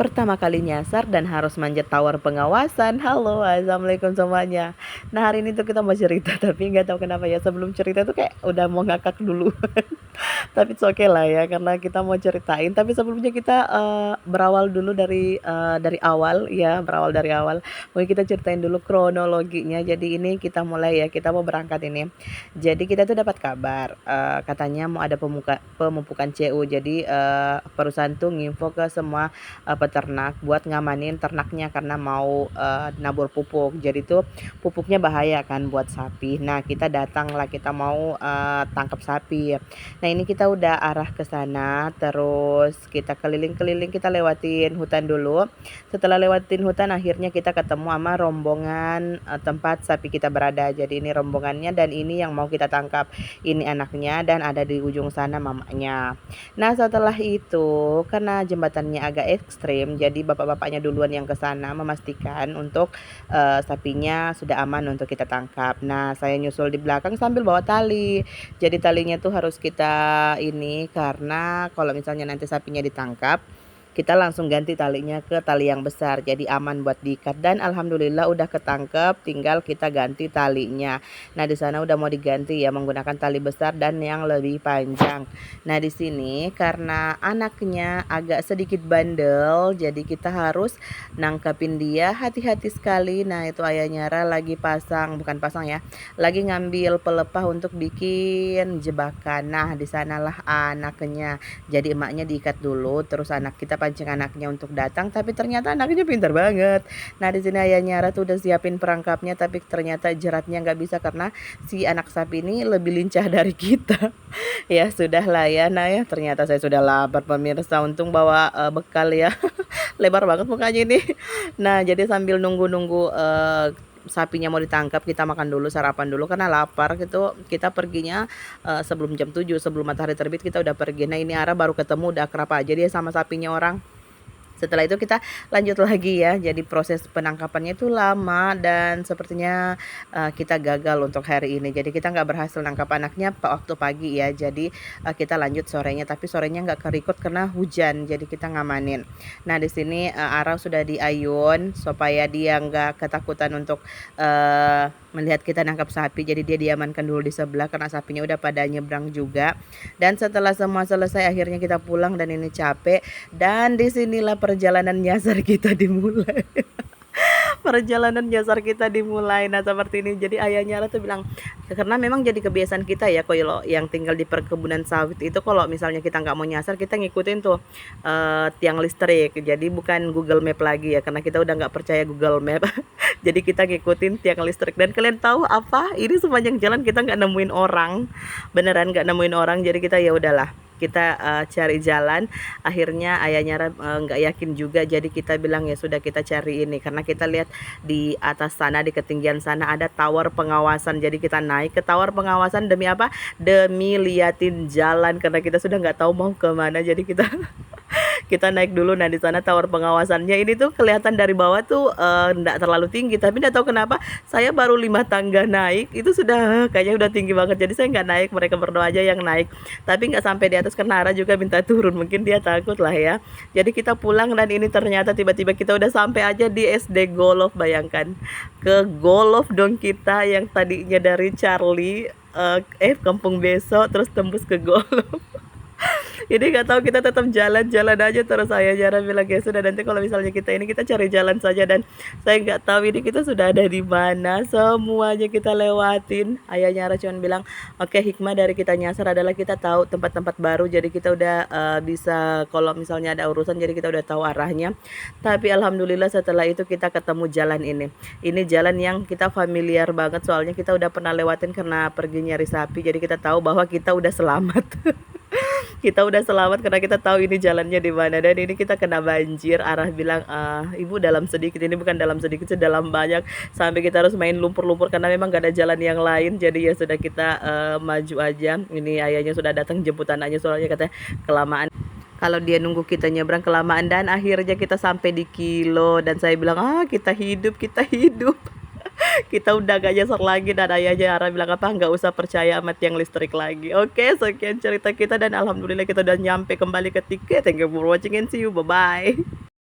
pertama kali nyasar dan harus manjat tower pengawasan. Halo, assalamualaikum semuanya. Nah hari ini tuh kita mau cerita tapi nggak tahu kenapa ya sebelum cerita tuh kayak udah mau ngakak dulu. Tapi it's okay lah ya karena kita mau ceritain. Tapi sebelumnya kita berawal dulu dari awal ya, berawal dari awal. Mungkin kita ceritain dulu kronologinya. Jadi ini kita mulai ya, kita mau berangkat ini. Jadi kita tuh dapat kabar katanya mau ada pemupukan CU. Jadi perusahaan tuh nginfo ke semua peternak buat ngamanin ternaknya karena mau nabur pupuk. Jadi tuh pupuknya bahaya kan buat sapi. Nah kita datang lah, kita mau tangkap sapi. Nah ini kita udah arah ke sana, terus kita keliling-keliling, kita lewatin hutan dulu. Setelah lewatin hutan akhirnya kita ketemu sama rombongan tempat sapi kita berada. Jadi ini rombongannya dan ini yang mau kita tangkap. Ini anaknya dan ada di ujung sana mamanya. Nah setelah itu karena jembatannya agak ekstrim, jadi bapak-bapaknya duluan yang ke sana memastikan untuk sapinya sudah aman untuk kita tangkap. Nah saya nyusul di belakang sambil bawa tali. Jadi talinya tuh harus kita ini karena kalau misalnya nanti sapinya ditangkap, kita langsung ganti talinya ke tali yang besar jadi aman buat diikat. Dan alhamdulillah udah ketangkep, tinggal kita ganti talinya. Nah di sana udah mau diganti ya menggunakan tali besar dan yang lebih panjang. Nah di sini karena anaknya agak sedikit bandel, jadi kita harus nangkepin dia hati-hati sekali. Nah itu ayahnya Ra lagi bukan pasang ya, lagi ngambil pelepah untuk bikin jebakan. Nah di sanalah anaknya, jadi emaknya diikat dulu, terus anak kita pancing anaknya untuk datang, tapi ternyata anaknya pintar banget. Nah di sini ayahnya Ra tuh udah siapin perangkapnya, tapi ternyata jeratnya nggak bisa karena si anak sapi ini lebih lincah dari kita. Ya sudah lah ya. Nah ya ternyata saya sudah lapar pemirsa, untung bawa bekal ya. Lebar banget mukanya ini. Nah jadi sambil nunggu-nunggu sapinya mau ditangkap, kita makan dulu, sarapan dulu karena lapar gitu. Kita perginya sebelum jam 7, sebelum matahari terbit kita udah pergi. Nah ini Ara baru ketemu udah akrab aja dia sama sapinya orang. Setelah itu kita lanjut lagi ya. Jadi proses penangkapannya itu lama dan sepertinya kita gagal untuk hari ini. Jadi kita nggak berhasil nangkap anaknya waktu pagi ya. Jadi kita lanjut sorenya, tapi sorenya nggak kerikut karena hujan. Jadi kita ngamanin. Nah di sini Ara sudah diayun supaya dia nggak ketakutan untuk melihat kita nangkap sapi. Jadi dia diamankan dulu di sebelah karena sapinya udah pada nyebrang juga. Dan setelah semua selesai akhirnya kita pulang dan ini capek. Dan disinilah perjalanan nyasar kita dimulai. Perjalanan nyasar kita dimulai. Nah seperti ini. Jadi ayahnya Ra tuh bilang, karena memang jadi kebiasaan kita ya kalau yang tinggal di perkebunan sawit itu, kalau misalnya kita nggak mau nyasar kita ngikutin tuh tiang listrik. Jadi bukan Google Map lagi ya, karena kita udah nggak percaya Google Map. Jadi kita ngikutin tiang listrik. Dan kalian tahu apa, ini sepanjang jalan kita nggak nemuin orang, beneran nggak nemuin orang. Jadi kita ya udahlah, kita cari jalan. Akhirnya ayahnya nggak yakin juga, jadi kita bilang ya sudah kita cari ini, karena kita lihat di atas sana, di ketinggian sana ada tower pengawasan. Jadi kita naik ke tower pengawasan demi apa? Demi liatin jalan karena kita sudah nggak tahu mau kemana. Jadi kita kita naik dulu. Nah di sana tower pengawasannya ini tuh kelihatan dari bawah tuh enggak terlalu tinggi, tapi enggak tahu kenapa saya baru 5 tangga naik itu sudah kayaknya udah tinggi banget. Jadi saya nggak naik, mereka berdua aja yang naik, tapi nggak sampai di atas karena Ara juga minta turun, mungkin dia takut lah ya. Jadi kita pulang dan ini ternyata tiba-tiba kita udah sampai aja di SD Golof. Bayangkan, ke Golof dong kita yang tadinya dari Charlie Kampung Beso terus tembus ke Golof. Ini nggak tahu, kita tetap jalan-jalan aja terus. Saya jarang bilang ya sudah, nanti kalau misalnya kita cari jalan saja. Dan saya nggak tahu ini kita sudah ada di mana, semuanya kita lewatin. Ayahnya Ara cuma bilang oke, hikmah dari kita nyasar adalah kita tahu tempat-tempat baru, jadi kita udah bisa kalau misalnya ada urusan jadi kita udah tahu arahnya. Tapi alhamdulillah setelah itu kita ketemu jalan ini jalan yang kita familiar banget, soalnya kita udah pernah lewatin karena pergi nyari sapi. Jadi kita tahu bahwa kita udah selamat. Kita udah selamat karena kita tahu ini jalannya di mana. Dan ini kita kena banjir. Arah bilang ibu dalam sedikit, ini bukan dalam sedikit, dalam banyak, sampai kita harus main lumpur-lumpur karena memang gak ada jalan yang lain. Jadi ya sudah kita maju aja. Ini ayahnya sudah datang jemputan aja, soalnya katanya kelamaan kalau dia nunggu kita nyebrang kelamaan. Dan akhirnya kita sampai di kilo dan saya bilang kita hidup, kita hidup. Kita udah gak nyasar lagi. Dan ayahnya Ara bilang apa, nggak usah percaya sama tiang listrik lagi. Oke, sekian cerita kita dan alhamdulillah kita udah nyampe kembali ke tiket. Thank you for watching and see you, bye bye.